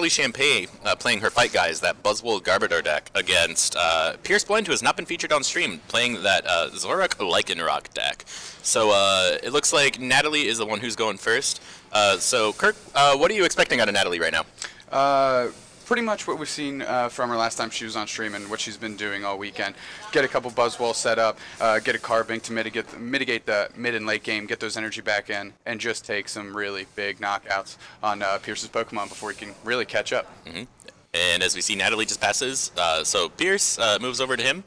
Natalie Shampay playing her fight guys, that Buzzwole Garbodor deck against Pearce Blind, who has not been featured on stream, playing that Zorak Lycanroc deck. So it looks like Natalie is the one who's going first. So Kirk, what are you expecting out of Natalie right now? Pretty much what we've seen from her last time she was on stream and what she's been doing all weekend. Get a couple Buzzwalls set up, get a Carbink to mitigate the mid and late game, get those energy back in, and just take some really big knockouts on Pearce's Pokemon before he can really catch up. Mm-hmm. And as we see, Natalie just passes, so Pearce moves over to him.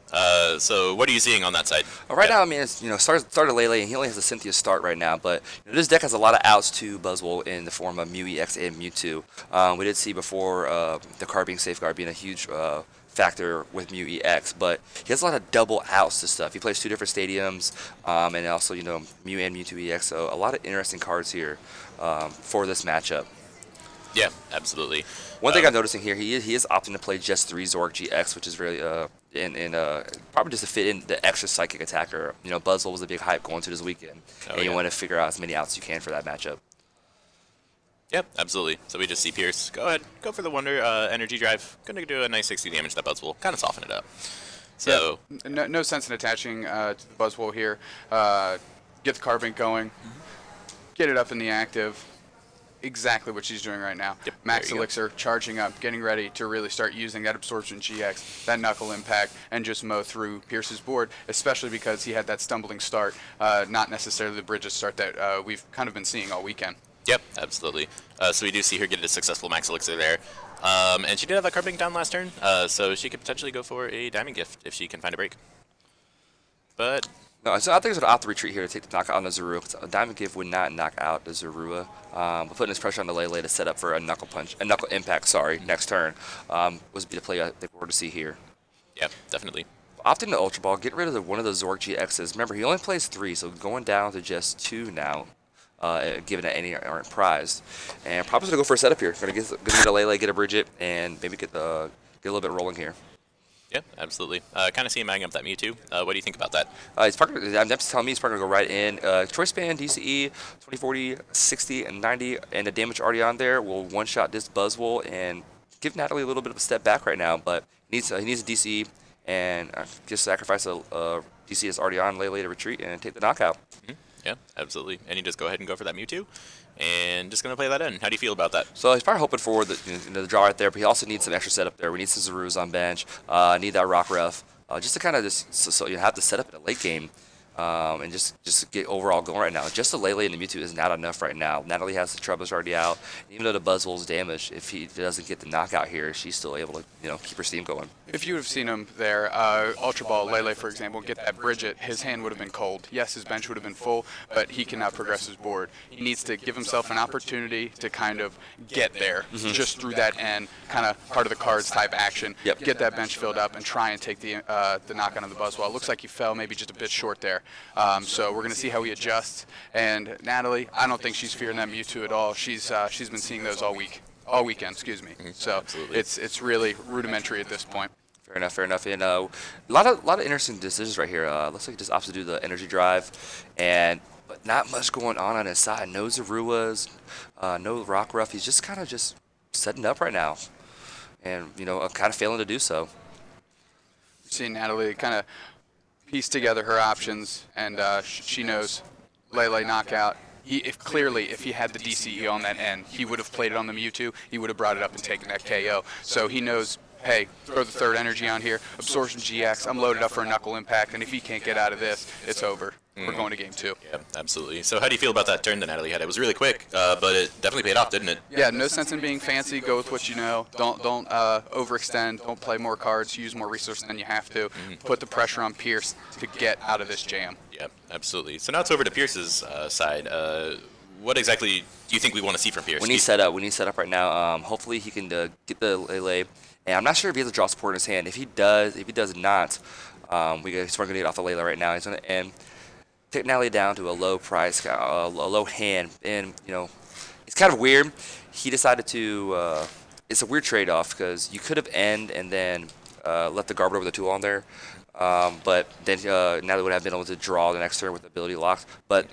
So what are you seeing on that side? Right now, I mean, it's, started Lele, and he only has a Cynthia start right now, but this deck has a lot of outs to Buzzwole in the form of Mew EX and Mewtwo. We did see before the Carbink Safeguard being a huge factor with Mew EX, but he has a lot of double outs to stuff. He plays 2 different stadiums, and also, Mew and Mewtwo EX, so a lot of interesting cards here for this matchup. Yeah, absolutely. One thing I'm noticing here, he is opting to play just 3 Zork GX, which is really probably just to fit in the extra psychic attacker. Buzzwole was a big hype going to this weekend, and you want to figure out as many outs as you can for that matchup. Yep, absolutely. So we just see Pearce. Go ahead, go for the Wonder Energy Drive. Gonna do a nice 60 damage to that Buzzwole. Kind of soften it up. So no sense in attaching to the Buzzwole here. Get the Carbink going. Get it up in the active. Exactly what she's doing right now. Yep, Max Elixir, charging up, getting ready to really start using that Absorption GX, that Knuckle Impact, and just mow through Pearce's board, especially because he had that stumbling start, not necessarily the bridges start that we've kind of been seeing all weekend. Yep, absolutely. So we do see her get a successful Max Elixir there. And she did have that Carbink down last turn, so she could potentially go for a Diamond Gift if she can find a break. But no, so I think it's going to opt to retreat here to take the knockout on the Zorua, because a Diamond Gift would not knock out the Zorua. But putting this pressure on the Lele to set up for a Knuckle Impact, next turn, was be the play I think we're going to see here. Yeah, definitely. Opting to Ultra Ball, get rid of one of the Zork GXs. Remember, he only plays 3, so going down to just 2 now, given that any aren't prized. And probably going to go for a setup here. Going to get a Lele, get a Bridget, and maybe get a little bit rolling here. Yeah, absolutely. Kind of see him bagging up that Mewtwo. What do you think about that? He's probably, I'm just telling me he's probably going to go right in. Choice Band, DCE, 20, 40, 60, and 90, and the damage already on there will one-shot this Buzzwole and give Natalie a little bit of a step back right now, but he needs a DCE and just sacrifice a DCE that's already on Lele to retreat and take the knockout. Mm-hmm. Yeah, absolutely. And you just go ahead and go for that Mewtwo. And just going to play that in. How do you feel about that? So he's probably hoping for the draw right there, but he also needs some extra setup there. We need some Zorus on bench. Need that Rock Ref. Just to kind of so you have to set up in a late game. And just get overall going right now. Just the Lele and the Mewtwo is not enough right now. Natalie has the Troubles already out. Even though the Buzzwole's damaged, if he doesn't get the knockout here, she's still able to keep her steam going. If you would have seen him there, Ultra Ball Lele, for example, get that Bridget, his hand would have been cold. Yes, his bench would have been full, but he cannot progress his board. He needs to give himself an opportunity to kind of get there, just through that end, kind of part of the cards type action. Yep. Get that bench filled up and try and take the knock on the Buzzwole. It looks like he fell maybe just a bit short there. So we're going to see how he adjusts. And Natalie, I don't think she's fearing that Mewtwo at all. She's been seeing those all weekend, excuse me. So Absolutely. it's really rudimentary at this point. Fair enough, fair enough. And a lot of interesting decisions right here. Looks like he just opts to do the energy drive, but not much going on his side. No Zoruas, no Rock Ruff. He's just kind of just setting up right now, and kind of failing to do so. We're seeing Natalie kind of piece together her options, and she knows Lele knockout. If he had the DCE on that end, he would have played it on the Mewtwo. He would have brought it up and taken that KO. So he knows, hey, throw the third energy on here, Absorption GX, I'm loaded up for a Knuckle Impact, and if he can't get out of this, it's over. We're going to game 2. Yeah, absolutely. So how do you feel about that turn that Natalie had? It was really quick, but it definitely paid off, didn't it? Yeah, no sense in being fancy. Go with what you know. Don't overextend. Don't play more cards. Use more resources than you have to. Put the pressure on Pearce to get out of this jam. Yeah, absolutely. So now it's over to Pearce's side. What exactly do you think we want to see from Pearce? We need set up right now. Hopefully he can get the Lele. And I'm not sure if he has a draw support in his hand. If he does not, he's going to get off the Lele right now. He's going to take Natalie down to a low price, a low hand, and it's kind of weird. He decided to. It's a weird trade-off because you could have and then left the Garbodor with the tool on there, but then Natalie would have been able to draw the next turn with ability locked. But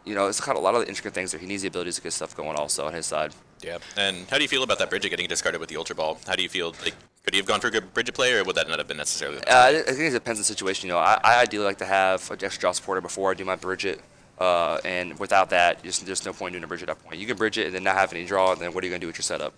it's kind of a lot of the intricate things there. He needs the abilities to get stuff going also on his side. Yeah. And how do you feel about that Bridget getting discarded with the Ultra Ball? How do you feel? Like, could he have gone for a good Bridget play, or would that not have been necessarily? I think it depends on the situation. You know, I ideally like to have an extra draw supporter before I do my Bridget. And without that, there's no point doing a Bridget at that point. You can Bridget and then not have any draw, and then what are you going to do with your setup?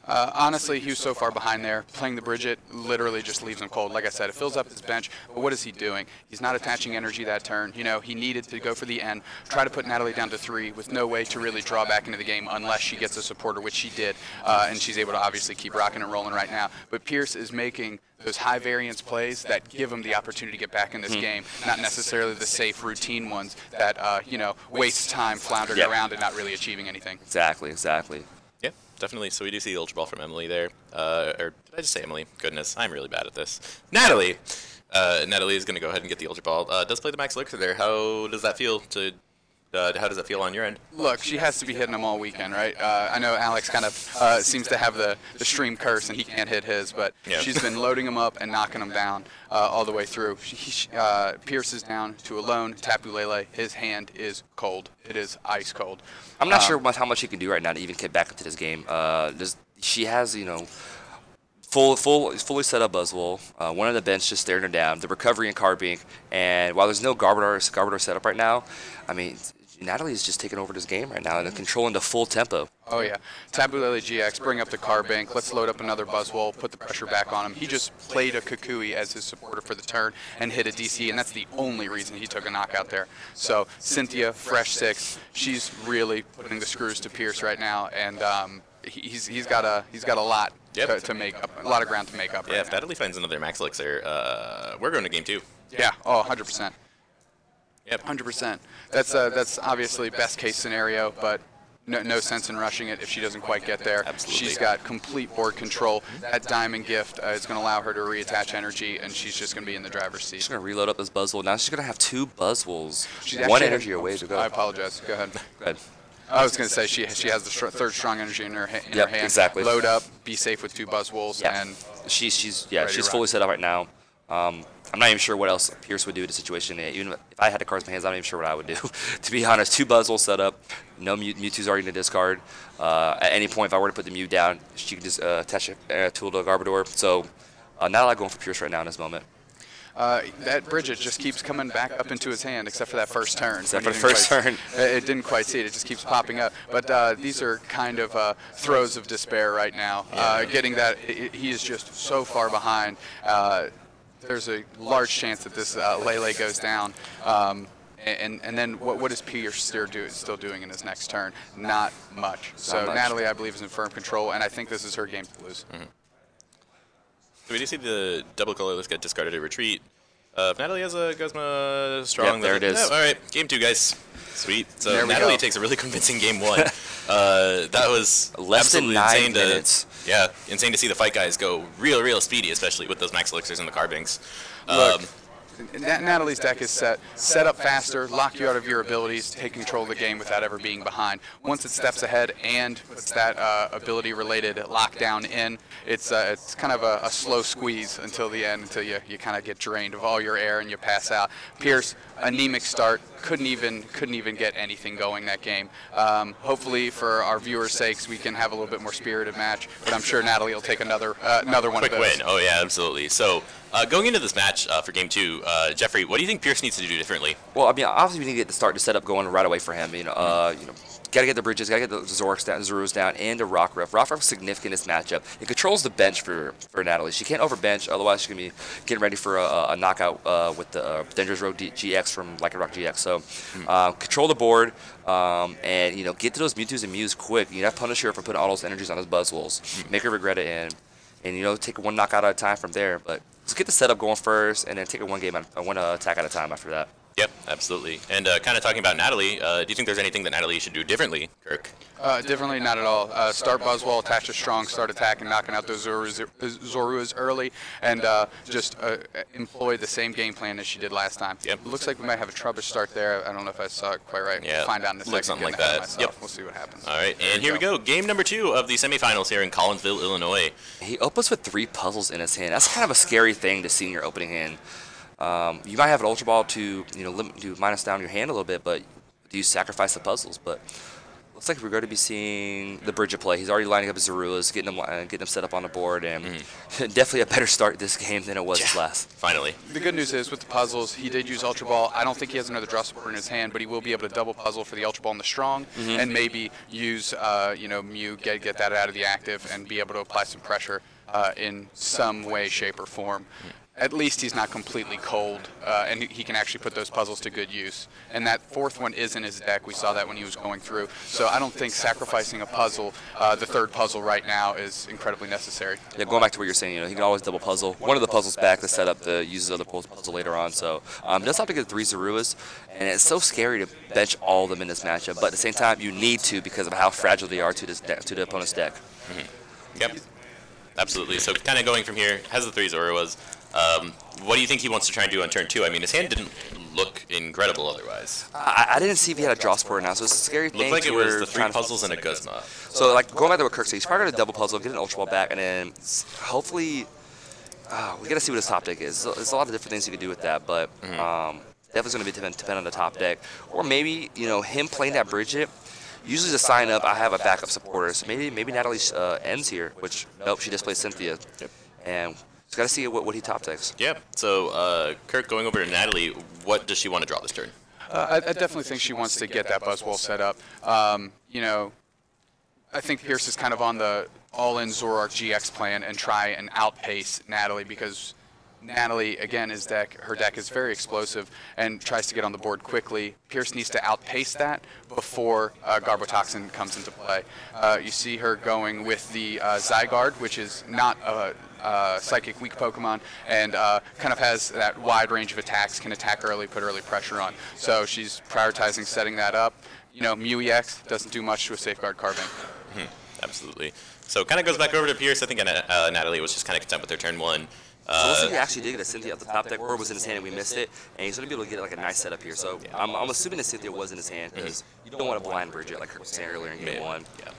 Honestly, he was so far behind there. Playing the Bridget literally just leaves him cold. Like I said, it fills up his bench, but what is he doing? He's not attaching energy that turn. You know, he needed to go for the end, try to put Natalie down to 3 with no way to really draw back into the game unless she gets a supporter, which she did, and she's able to obviously keep rocking and rolling right now. But Pearce is making those high variance plays that give him the opportunity to get back in this game, not necessarily the safe routine ones that, you know, waste time floundering around and not really achieving anything. Exactly. Yeah, definitely. So we do see the Ultra Ball from Emily there. Or did I just say Emily? Goodness, I'm really bad at this. Natalie! Natalie is going to go ahead and get the Ultra Ball. Does play the Max Elixir there. How does that feel to... how does that feel on your end? Look, she has to be hitting them all weekend, right? I know Alex kind of seems to have the stream curse and he can't hit his, but she's been loading them up and knocking them down all the way through. Pearce is down to a lone Tapu Lele. His hand is cold. It is ice cold. I'm not sure how much he can do right now to even get back into this game. She has, you know, fully set up Buzzwole, one on the bench just staring her down, the recovery in Carbink, and while there's no Garbodor set up right now, I mean, Natalie is just taking over this game right now and controlling the full tempo. Oh yeah, Tapu Lele GX, bring up the Carbink, let's load up another Buzzwole, put the pressure back on him. He just played a Kukui as his supporter for the turn and hit a DC, and that's the only reason he took a knockout there. So Cynthia, fresh 6, she's really putting the screws to Pearce right now, and he's got a lot to make up, a lot of ground to make up. Yeah, if Natalie finds another Max Elixir, we're going to game 2. Yeah, oh, 100%. Yep. 100%. That's obviously best case scenario, but no sense in rushing it if she doesn't quite get there. Absolutely. She's got complete board control. That Diamond Gift is going to allow her to reattach energy, and she's just going to be in the driver's seat. She's going to reload up this Buzzwole. Now she's going to have 2 Buzzwoles. She's one energy away to go. I apologize. Go ahead. Go ahead. I was going to say she has the third strong energy in her hand. Exactly. Load up, be safe with 2 Buzzwoles, and she's fully set up right now. I'm not even sure what else Pearce would do in the situation. Even if I had the cards in my hands, I'm not even sure what I would do. To be honest, 2 Buzzwoles set up, no Mewtwo's already in the discard. At any point, if I were to put the Mew down, she could just attach a tool to a Garbodor. So not a lot going for Pearce right now in this moment. That Bridget just keeps coming back up into his hand, except for that first turn. Except for the first turn. It didn't quite see it. It just keeps popping up. But these are kind of throes of despair right now. Getting that, he is just so far behind. There's a large chance that this Lele goes down. And then what is Pearce still doing in his next turn? Not much. So Natalie, I believe, is in firm control, and I think this is her game to lose. Mm-hmm. So we do see the double colorless get discarded to retreat. If Natalie has a Guzma strong, there it is. All right, game 2, guys. Sweet. So there Natalie takes a really convincing game 1. That was less than 9 minutes. Insane to see the fight guys go real speedy, especially with those Max Elixirs and the Carbinks. Look, Natalie's deck is set up faster, lock you out of your abilities, take control of the game without ever being behind. Once it steps ahead and puts that ability-related lockdown in, it's kind of a slow squeeze until the end, until you kind of get drained of all your air and you pass out. Pearce, anemic start, couldn't even get anything going that game. Hopefully, for our viewers' sakes, we can have a little bit more spirited match. But I'm sure Natalie will take another one. Quick of those. win. Oh yeah, absolutely. So going into this match for game 2, Jeffrey, what do you think Pearce needs to do differently? Well, I mean, obviously we need to get the start to set up going right away for him. Gotta get the bridges, gotta get the Zorus down, and a Rockruff. Rockruff's significant in this matchup. It controls the bench for Natalie. She can't overbench, otherwise she's gonna be getting ready for a knockout with the Dangerous Road GX from Like a Rock GX. So control the board and get to those Mewtwo's and Mews quick. You have to punish her for putting all those energies on those Buzzwoles. Make her regret it and take 1 knockout at a time from there. But let's get the setup going first, and then take it one attack at a time after that. Yep, absolutely. And kind of talking about Natalie, do you think there's anything that Natalie should do differently, Kirk? Differently, not at all. Start Buzzwole, attach a strong, start attacking, knocking out those Zoruas early, and just employ the same game plan as she did last time. Yep. It looks like we might have a trouble start there. I don't know if I saw it quite right. Yeah, we'll find out in a second. something like that. Yep. We'll see what happens. All right, and here we go. Game number 2 of the semifinals here in Collinsville, Illinois. He opens with 3 puzzles in his hand. That's kind of a scary thing to see in your opening hand. You might have an Ultra Ball to minus down your hand a little bit, but do you sacrifice the puzzles? But Looks like we're going to be seeing the Bridget play. He's already lining up his Zarulas, getting them set up on the board, and definitely a better start this game than it was his last. Finally. The good news is with the puzzles, he did use Ultra Ball. I don't think he has another draw support in his hand, but he will be able to double puzzle for the Ultra Ball and the Strong, and maybe use Mew, get that out of the active, and be able to apply some pressure in some way, shape, or form. At least he's not completely cold, and he can actually put those puzzles to good use. And that fourth one is in his deck. We saw that when he was going through. So I don't think sacrificing a puzzle, the third puzzle right now, is incredibly necessary. Yeah, going back to what you're saying, he can always double puzzle. One of the puzzles back to set up the use his other puzzle later on. So he does have to get 3 Zaruas, and it's so scary to bench all of them in this matchup. But at the same time, you need to because of how fragile they are to the opponent's deck. Yep, absolutely. So kind of going from here, has the 3 Zaruas. What do you think he wants to try and do on turn 2? I mean, his hand didn't look incredible otherwise. I didn't see if he had a draw support now, so it's a scary thing. Looked like it was the 3 puzzles and a Guzma. So, like, going back to what Kirk said, he's probably going to double puzzle, get an Ultra Ball back, and then hopefully, we got to see what his top deck is. So there's a lot of different things you can do with that, but definitely going to be depend on the top deck. Or maybe, him playing that Bridget. Usually to sign up, I have a backup supporter, so maybe Natalie ends here, which, nope, she just plays Cynthia. Yep. And just got to see what he top decks. Yeah, so Kirk, going over to Natalie, what does she want to draw this turn? I definitely think she wants to get that Buzzwole set up. I think Pearce is kind of on the all-in Zoroark GX plan and try and outpace Natalie because Natalie, again, her deck is very explosive and tries to get on the board quickly. Pearce needs to outpace that before Garbotoxin comes into play. You see her going with the Zygarde, which is not a Psychic weak Pokemon, and kind of has that wide range of attacks, can attack early, put early pressure on. So she's prioritizing setting that up. Mew EX doesn't do much to a Safeguard Carbon. Absolutely. So kind of goes back over to Pearce. I think Natalie was just kind of content with her turn 1. So looks like he actually did get a Cynthia at the top deck, or was in his hand and we missed it, and he's going to be able to get like a nice setup here. So I'm assuming the Cynthia was in his hand because you don't want to blind Bridget like Kirk was saying earlier in game 1. Yeah.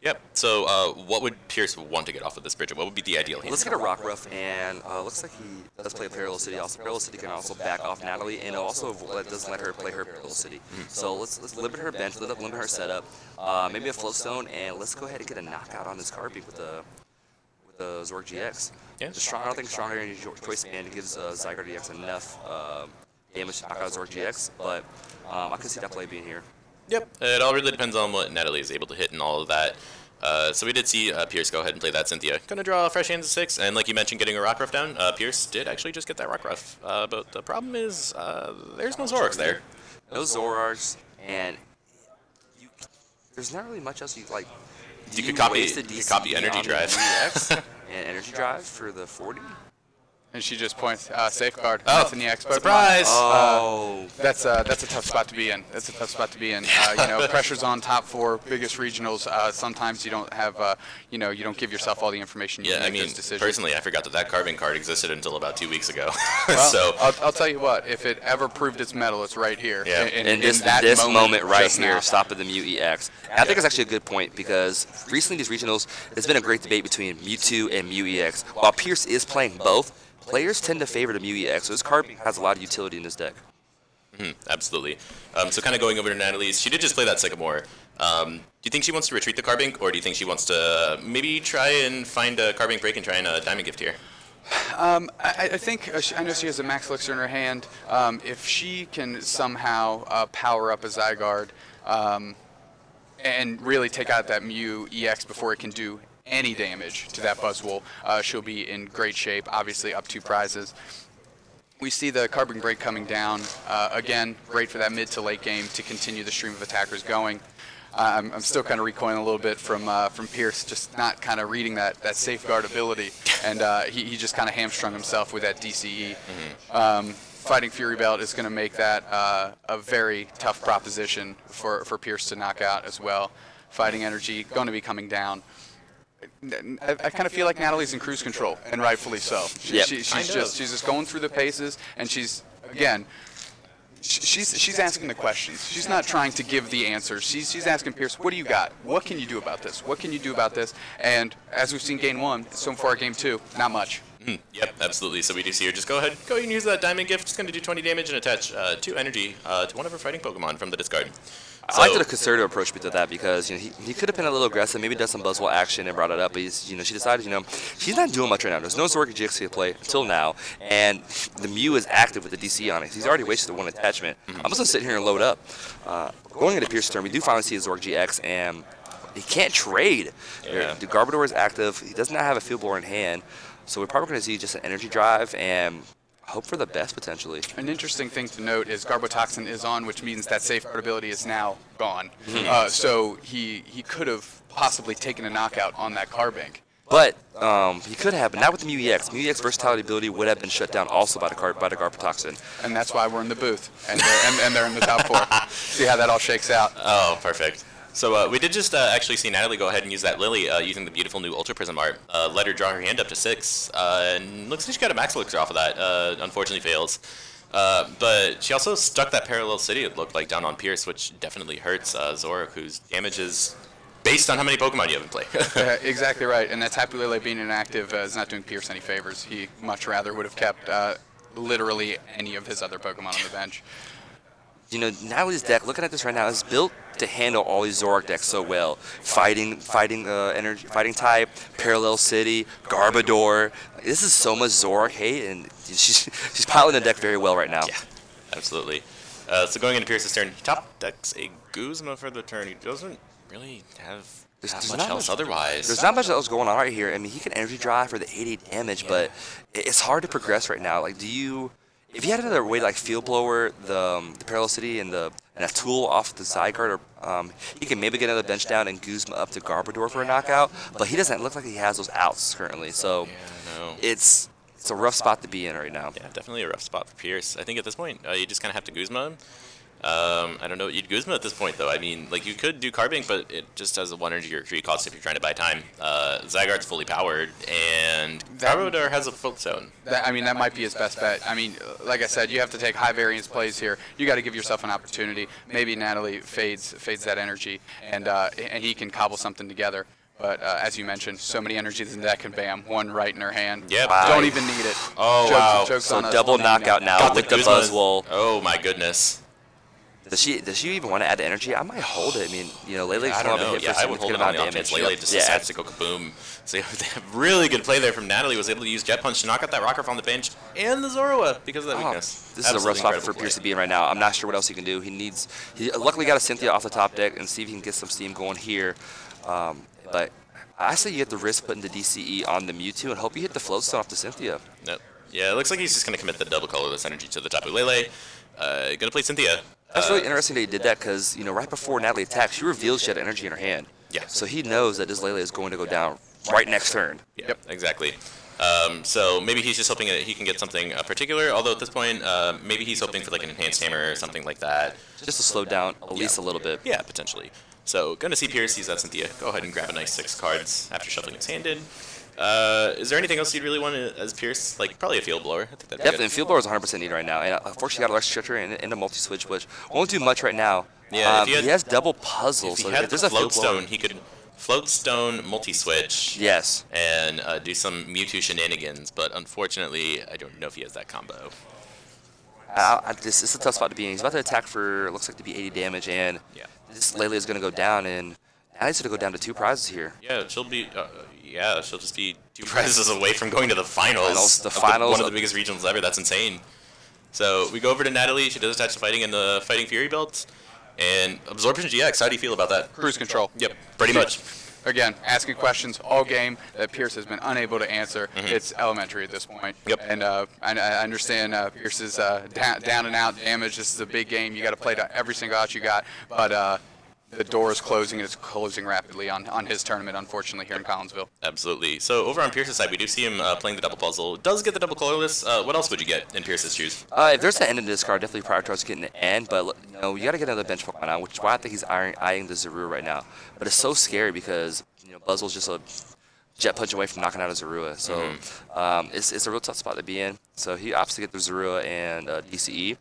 Yep. So what would Pearce want to get off of this Bridget? What would be the ideal hand? Let's get a Rockruff, and looks like he does play a Parallel City. Also, Parallel City can also back off Natalie, and it also doesn't let her play her Parallel City. So let's limit her bench, limit her setup, maybe a Floatstone, and let's go ahead and get a knockout on this Carbink with the Zoroark GX. Yeah. I don't think Stronger Energy Choice Band gives Zygarde EX enough damage to knock out Zoroark GX, but I could see that play being here. Yep. It all really depends on what Natalie is able to hit and all of that. So we did see Pearce go ahead and play that Cynthia. Gonna draw fresh hands of 6, and like you mentioned, getting a Rockruff down. Pearce did actually just get that Rockruff, but the problem is there's no Zoroarks there. No Zoroarks, and there's not really much else you like. You could copy Energy Drive. And Energy Drive for the 40. And she just points Safeguard. Oh, that's in the X Pokemon. Surprise! That's a tough spot to be in. That's a tough spot to be in. Pressure's on top 4 biggest regionals. Sometimes you don't have, you don't give yourself all the information you need to make those decisions. Personally, I forgot that Carbon card existed until about 2 weeks ago. Well, so I'll tell you what. If it ever proved its mettle, it's right here. Yeah. In this moment right here, stopping the Mew EX. And I think it's actually a good point because recently these regionals, there's been a great debate between Mewtwo and Mew EX. While Pearce is playing both, players tend to favor the Mew EX, so this card has a lot of utility in this deck. Absolutely. So kind of going over to Natalie's, she did just play that Sycamore. Do you think she wants to retreat the Carbink, or do you think she wants to maybe try and find a Carbink break and try and a Diamond Gift here? I think, I know she has a Max Elixir in her hand. If she can somehow power up a Zygarde and really take out that Mew EX before it can do any damage to that Buzzwole, she'll be in great shape, obviously up 2 prizes. We see the Carbon Break coming down. Again, great for that mid to late game to continue the stream of attackers going. I'm still kind of recoiling a little bit from Pearce, just not kind of reading that Safeguard ability, and he just kind of hamstrung himself with that DCE. Fighting Fury Belt is going to make that a very tough proposition for Pearce to knock out as well. Fighting Energy going to be coming down. I kind of feel like Natalie's in cruise control, and rightfully so. She's just going through the paces, and she's asking the questions. She's not trying to give the answers. She's asking Pearce, what do you got? What can you do about this? What can you do about this? And as we've seen game 1, so far game 2, not much. Yep, absolutely. So we do see her just go ahead and use that Diamond Gift. It's going to do 20 damage and attach 2 energy to one of her fighting Pokemon from the discard. I like the conservative approach to that because he could have been a little aggressive, maybe done some Buzzwole action and brought it up, but she decided she's not doing much right now. There's no Zoroark GX to play until now, and the Mew is active with the DC on it. He's already wasted one attachment. I'm just gonna sit here and load up. Going into Pearce's turn, we do finally see a Zoroark GX, and he can't trade. Yeah. The Garbodor is active. He does not have a Field Blower in hand, so we're probably going to see just an Energy Drive and hope for the best, potentially. An interesting thing to note is Garbotoxin is on, which means that Safeguard ability is now gone. So he could have possibly taken a knockout on that Carbink. But he could have, but not with the Mew EX. Mew EX versatility ability would have been shut down also by the Garbotoxin. And that's why we're in the booth, and they're in the top 4. See how that all shakes out. Oh, perfect. So we did just actually see Natalie go ahead and use that Lily using the beautiful new Ultra Prism art. Let her draw her hand up to 6, and looks like she got a Max Elixir off of that. Unfortunately fails. But she also stuck that Parallel City, it looked like, down on Pearce, which definitely hurts Zoroark, whose damage is based on how many Pokemon you have in play. Exactly right, and that Tapu Lele being inactive is not doing Pearce any favors. He much rather would have kept literally any of his other Pokemon on the bench. Natalie's deck, looking at this right now, is built to handle all these Zoroark decks so well. Fighting type, Parallel City, Garbodor. This is so much Zoroark hate, and she's piling the deck very well right now. Yeah, absolutely. So going into Pearce's turn, he top decks a Guzma for the turn. He doesn't really have that much else otherwise. There's not much else going on right here. I mean, he can Energy Drive for the 80 damage, but it's hard to progress right now. Like, if you had another way to like Field Blower the Parallel City and a tool off the Zygarde, or he can maybe get another bench down and Guzma up to Garbodor for a knockout, but he doesn't look like he has those outs currently. So it's a rough spot to be in right now. Yeah, definitely a rough spot for Pearce. I think at this point you just kind of have to Guzma him. I don't know what you'd Guzma at this point, though. I mean, like, you could do Carbink, but it just has a 1 energy or 3 cost if you're trying to buy time. Zygarde's fully powered, and Garbodor has a Float Stone. That might be his best bet. I mean, like I said, you have to take high variance plays here. You got to give yourself an opportunity. Maybe Natalie fades that energy, and he can cobble something together. But as you mentioned, so many energies in the deck, and bam, 1 right in her hand. Yep. Don't even need it. Oh, wow. Joke's on us. Double knockout now Got with the Guzma's. Buzzwole. Oh, my goodness. Does she even want to add energy? I might hold it. I mean, Lele's I don't know. hit Yeah, for I would hold it on the off chance Lele just decides to go kaboom. So they have really good play there from Natalie. Was able to use Jet Punch to knock out that Rocker from the bench and the Zorua because of that weakness. This is a rough spot for Pearce to be in right now. I'm not sure what else he can do. He luckily got a Cynthia off the top deck and see if he can get some steam going here. But I say you have to risk putting the DCE on the Mewtwo and hope you hit the Float Stone off the Cynthia. Nope. Yeah, it looks like he's just going to commit the double colorless energy to the Tapu Lele. Going to play Cynthia. That's really interesting that he did that because, right before Natalie attacked, she revealed she had energy in her hand. Yeah. So he knows that this Lele is going to go down right next turn. Yep, exactly. So maybe he's just hoping that he can get something particular, although at this point, maybe he's hoping for like an Enhanced Hammer or something like that. Just to slow down at least a little bit. Yeah, potentially. So going to see Pearce, use that Cynthia. Go ahead and grab a nice 6 cards after shuffling his hand in. Is there anything else you'd really want as Pearce? Like, probably a Field Blower. I think that'd be Definitely, good. Field Blower is 100% needed right now. And unfortunately, got Electric Stretcher and a Multi-Switch, which won't do much right now. Yeah, he has double Puzzle, If he so had if the there's a Float Field Blower. Stone, he could Float Stone, Multi-Switch, Yes. and do some Mewtwo shenanigans, but unfortunately, I don't know if he has that combo. This is a tough spot to be in. He's about to attack for, looks like to be 80 damage, and this Lele is going to go down, and now he's going to go down to 2 prizes here. Yeah, she'll be. She'll just be 2 prizes away from going to the finals. The finals. One of the biggest regionals ever. That's insane. So we go over to Natalie. She does attach the fighting and the Fighting Fury belts, and Absorption GX. How do you feel about that? Cruise control. Yep, pretty much. Again, asking questions all game that Pearce has been unable to answer. It's elementary at this point. Yep. And I understand Pearce's down and out damage. This is a big game. You got to play to every single out you got. But the door is closing, and it's closing rapidly on his tournament, unfortunately, here in Collinsville. Absolutely. So over on Pearce's side, we do see him playing the double puzzle. Does get the double colorless. What else would you get in Pearce's shoes? If there's an end in this card, definitely prioritize getting the end, but you got to get another bench Pokemon out, which is why I think he's eyeing the Zorua right now. But it's so scary because Buzzwole's just a Jet Punch away from knocking out a Zorua. So it's a real tough spot to be in. So he opts to get the Zorua and DCE.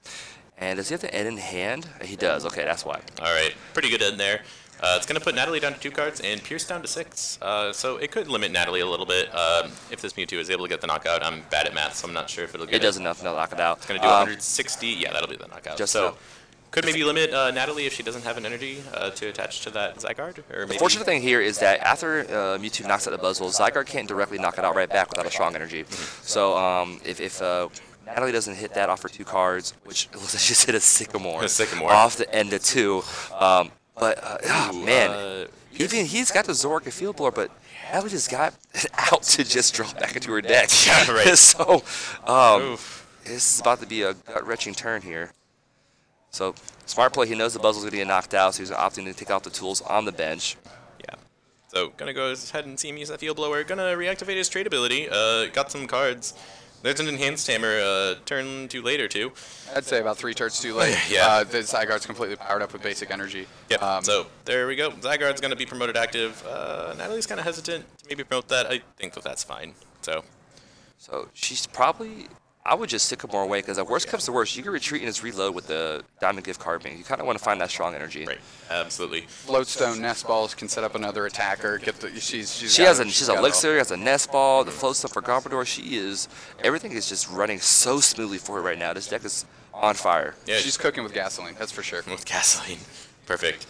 And does he have the end in hand? He does. Okay, that's why. All right, pretty good end there. It's going to put Natalie down to 2 cards and Pearce down to 6. So it could limit Natalie a little bit. If this Mewtwo is able to get the knockout, I'm bad at math, so I'm not sure if it'll get it. It does enough to knock it out. It's going to do 160. Yeah, that'll be the knockout. Just so enough. Could maybe limit Natalie if she doesn't have an energy to attach to that Zygarde. Or maybe The fortunate thing here is that after Mewtwo knocks out the Buzzwole, Zygarde can't directly knock it out right back without a strong energy. So if Natalie doesn't hit that off her 2 cards, which it looks like she just hit a Sycamore, off the end of 2. Man, he's got the Zoroark and Field Blower, but Natalie just got it out to just draw back into her deck. Yeah, right. So this is about to be a gut-wrenching turn here. So smart play. He knows the Buzzwole's going to get knocked out, so he's opting to take out the tools on the bench. Yeah. So gonna go ahead and see him use that Field Blower. Gonna reactivate his trade ability. Got some cards. There's an Enhanced Hammer turn too late or 2. I'd say about 3 turns too late. Yeah. The Zygarde's completely powered up with basic energy. Yep. So there we go. Zygarde's going to be promoted active. Natalie's kind of hesitant to maybe promote that. I think that's fine. So she's probably, I would just Sycamore away, because if worst comes to worst, you can retreat and just reload with the Diamond Gift Card Bank. You kind of want to find that strong energy. Right. Absolutely. Floatstone, Nest Balls can set up another attacker. She has Elixir, she has a Nest Ball, the Floatstone for Garbodor. Everything is just running so smoothly for her right now. This deck is on fire. Yeah, she's cooking with gasoline, that's for sure. With gasoline. Perfect.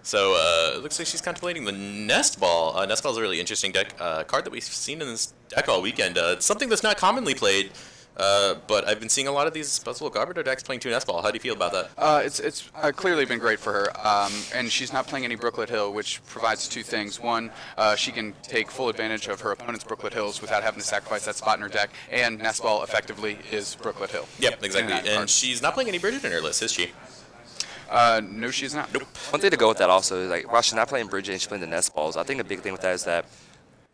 So it looks like she's contemplating the Nest Ball. Nest Ball is a really interesting deck card that we've seen in this deck all weekend. It's something that's not commonly played. But I've been seeing a lot of these Buzzwole Garbodor decks playing 2 Nest Ball. How do you feel about that? It's clearly been great for her, and she's not playing any Brooklet Hill, which provides 2 things. One, she can take full advantage of her opponent's Brooklet Hills without having to sacrifice that spot in her deck, and Nest Ball effectively is Brooklet Hill. Yep, exactly. And she's not playing any Bridget in her list, is she? No, she's not. Nope. One thing to go with that also is, like, while she's not playing Bridget and she's playing the Nest Balls, I think a big thing with that is that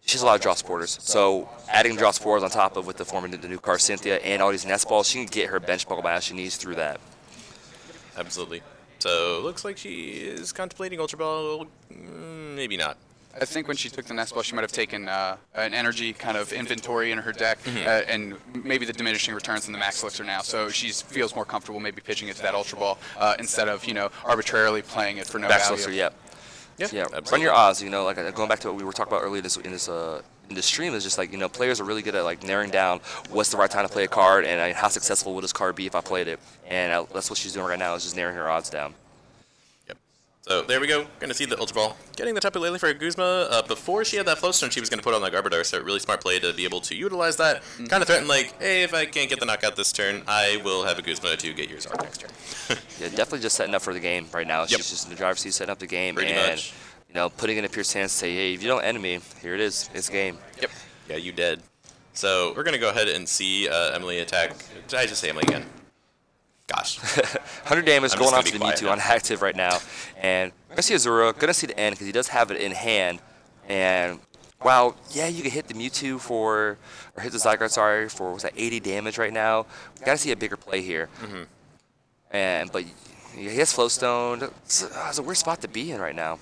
she has a lot of draw supporters. So adding draw supporters on top of with the forming the new card Cynthia and all these Nest Balls, she can get her bench Pokemon as she needs through that. Absolutely. So looks like she is contemplating Ultra Ball. Maybe not. I think when she took the Nest Ball, she might have taken an energy kind of inventory in her deck, and maybe the diminishing returns in the Max Elixir now. So she feels more comfortable maybe pitching it to that Ultra Ball instead of arbitrarily playing it for no Max value. Elixir, yep. Yeah, Run your odds. Like going back to what we were talking about earlier in this stream, is just like players are really good at like narrowing down what's the right time to play a card and how successful would this card be if I played it. And that's what she's doing right now, is just narrowing her odds down. Yep. So there we go. Going to see the Ultra Ball. Getting the Tapu Lele for Guzma. Before she had that Floatstone, she was going to put on that Garbodor, so really smart play to be able to utilize that. Kind of threaten like, hey, if I can't get the knockout this turn, I will have a Guzma to get yours on next turn. Yeah, definitely just setting up for the game right now. She's just in the driver's seat setting up the game. Pretty much. Putting it in Pearce's hands to say, hey, if you don't end me, here it is. It's game. Yep. Yeah, you dead. So we're going to go ahead and see Emily attack. Did I just say Emily again? Gosh. 100 damage going on to the Mewtwo on active right now. And we're going to see Azura, going to see the end because he does have it in hand. And while, yeah, you can hit the Mewtwo or hit the Zygarde, sorry, for, was that 80 damage right now? We got to see a bigger play here. But he has Flowstone. It's a weird spot to be in right now.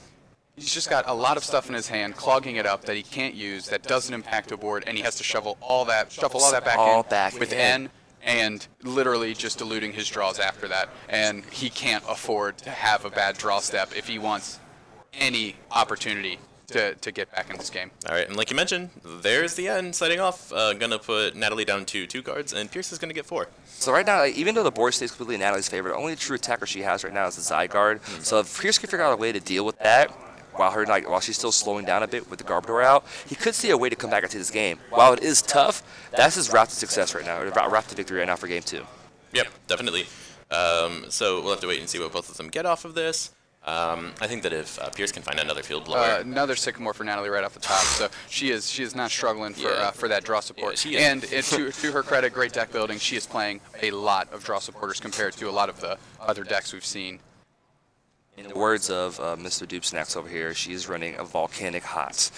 He's just got a lot of stuff in his hand, clogging it up that he can't use, that doesn't impact a board, and he has to shuffle all that back in with N, and literally just diluting his draws after that. And he can't afford to have a bad draw step if he wants any opportunity to get back in this game. All right, and like you mentioned, there's the end setting off. Gonna put Natalie down to 2 cards, and Pearce is gonna get 4. So right now, even though the board stays completely in Natalie's favor, the only true attacker she has right now is the Zygarde. So if Pearce can figure out a way to deal with that, while she's still slowing down a bit with the Garbodor out, he could see a way to come back into this game. While it is tough, that's his route to success right now, or route to victory right now for game 2. Yep, definitely. So we'll have to wait and see what both of them get off of this. I think that if Pearce can find another Field Blower, another Sycamore for Natalie right off the top. So she is not struggling for that draw support. Yeah, and to her credit, great deck building. She is playing a lot of draw supporters compared to a lot of the other decks we've seen. In the words of Mr. Dupe Snacks over here, she's running a volcanic hot.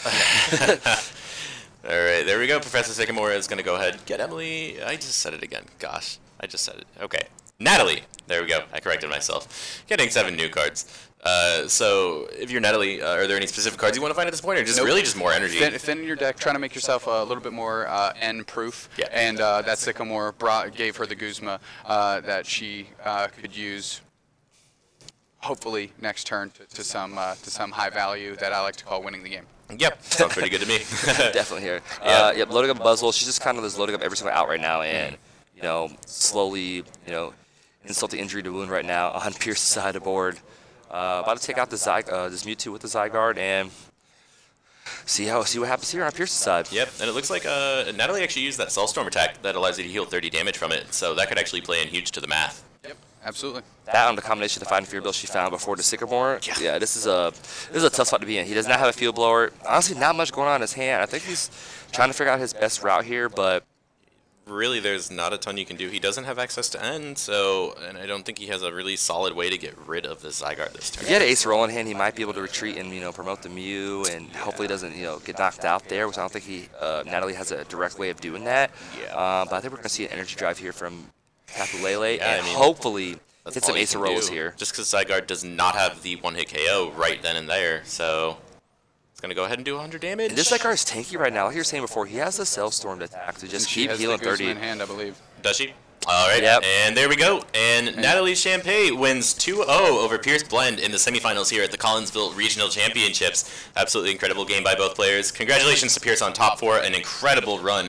All right, there we go. Professor Sycamore is going to go ahead and get Emily. I just said it again. Gosh, I just said it. Okay. Natalie. There we go. I corrected myself. Getting 7 new cards. So if you're Natalie, are there any specific cards you want to find at this point, or just really just more energy? Thin in your deck, trying to make yourself a little bit more N-proof. Yeah. And that Sycamore gave her the Guzma that she could use hopefully next turn to some high value that I like to call winning the game. Yep, sounds pretty good to me. Definitely here. Yep, loading up Buzzwole. She's just kind of loading up every single out right now, and slowly, insult to injury to wound right now on Pearce's side of the board. About to take out this Mewtwo with the Zygarde and see what happens here on Pearce's side. Yep, and it looks like Natalie actually used that Soulstorm attack that allows you to heal 30 damage from it, so that could actually play in huge to the math. Yep, absolutely. That on the combination of the Fighting Fear build she found before the Sycamore. Yeah, this is a tough spot to be in. He does not have a field blower. Honestly, not much going on in his hand. I think he's trying to figure out his best route here, but really there's not a ton you can do. He doesn't have access to end, and I don't think he has a really solid way to get rid of the Zygarde this turn. If he had an Ace Roll in hand, he might be able to retreat and promote the Mew and hopefully doesn't get knocked out there, which I don't think Natalie has a direct way of doing that. Yeah. But I think we're gonna see an energy drive here from Tapu Lele, Yeah, and hopefully that's hit some all you Ace can Rolls do, here. Just because Zygarde does not have the one-hit KO right then and there, so it's going to go ahead and do 100 damage. And this Zygarde is tanky right now. Like you were saying before, he has the Cell-Stormed attack to just She keep has healing the Guzman 30. in hand, I believe. Does she? All right, Yep. and there we go. And Natalie Shampay wins 2-0 over Pearce Blend in the semifinals here at the Collinsville Regional Championships. Absolutely incredible game by both players. Congratulations to Pearce on top 4, an incredible run.